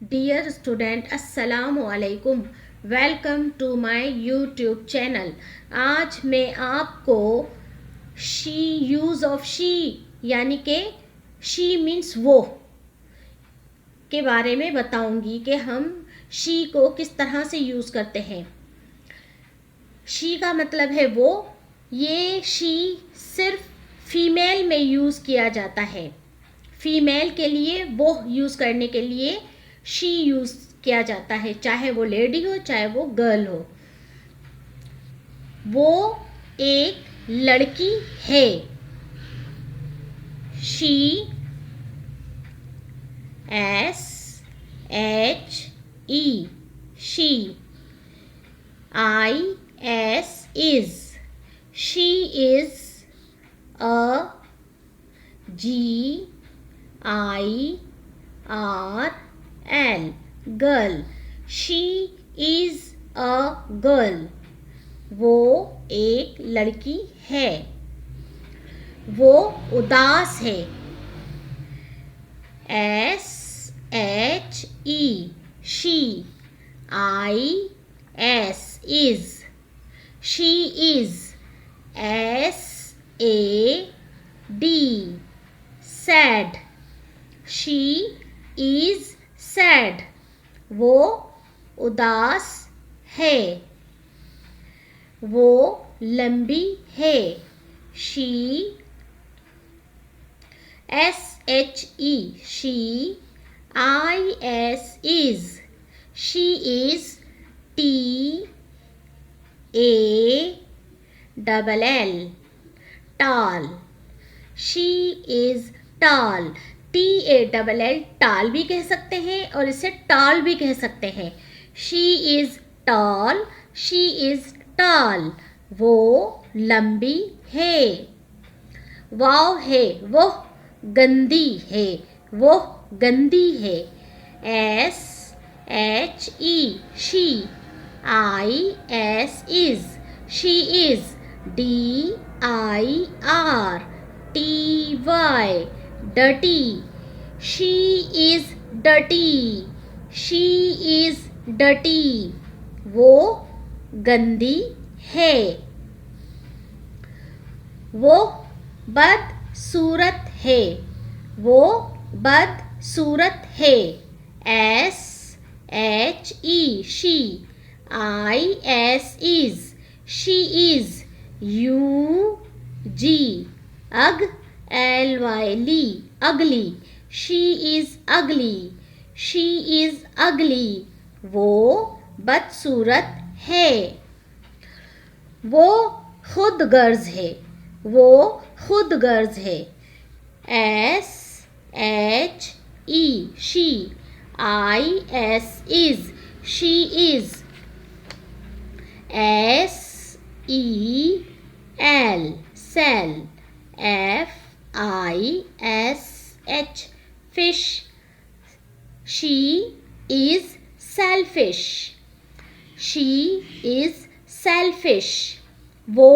Dear student अस्सलाम वालेकुम। Welcome to my YouTube channel. आज मैं आपको शी यूज़ ऑफ शी यानी कि शी मीन्स वो के बारे में बताऊंगी कि हम शी को किस तरह से यूज़ करते हैं। शी का मतलब है वो। ये शी सिर्फ फीमेल में यूज़ किया जाता है। फीमेल के लिए वो यूज़ करने के लिए शी यूज़ किया जाता है, चाहे वो लेडी हो चाहे वो गर्ल हो। वो एक लड़की है। She S H E she. I S is. She is a G I R L girl. She is a girl. वो एक लड़की है। वो उदास है। S H E she. I S is. She is S A D sad. She is sad. वो उदास है। वो लंबी है। She S H E she. I S is. She is T A double L tall. She is टाल। T A double L टाल भी कह सकते हैं और इसे टाल भी कह सकते हैं। She is tall. She is टाल। वो लंबी है। वाव है वो गंदी है। वो गंदी है। S H E she. I S is. She is D I R T Y dirty. She is dirty. She is dirty. वो गंदी है। वो बदसूरत है। वो बदसूरत है। S H E she. I S is. She is U G ug L Y ly ugly. She is ugly. She is ugly. वो बदसूरत है। वो खुद गर्ज है। वो खुद गर्ज है। S H E she. I S is. She is S E L sel. F I S H fish. She is selfish. She is selfish. वो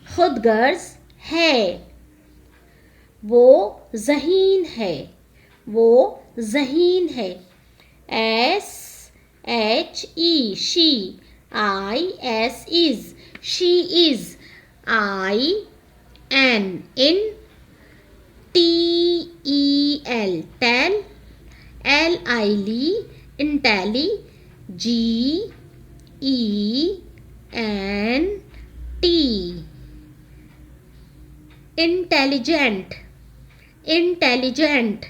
खुदगर्ज है। वो ज़हीन है। वो ज़हीन है। S H E she. I S is. She is I N in T E L tel. L I li intelli. G E N T intelligent. Intelligent.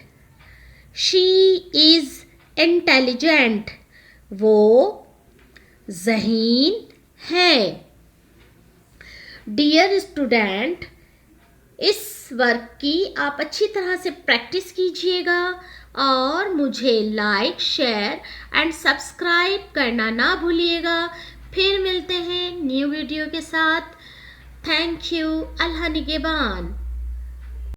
She is intelligent. वो ज़हीन है। डियर स्टूडेंट, इस work की आप अच्छी तरह से practice कीजिएगा और मुझे लाइक शेयर एंड सब्सक्राइब करना ना भूलिएगा। फिर मिलते हैं न्यू वीडियो के साथ। Thank you. अल्लाह निगहबान।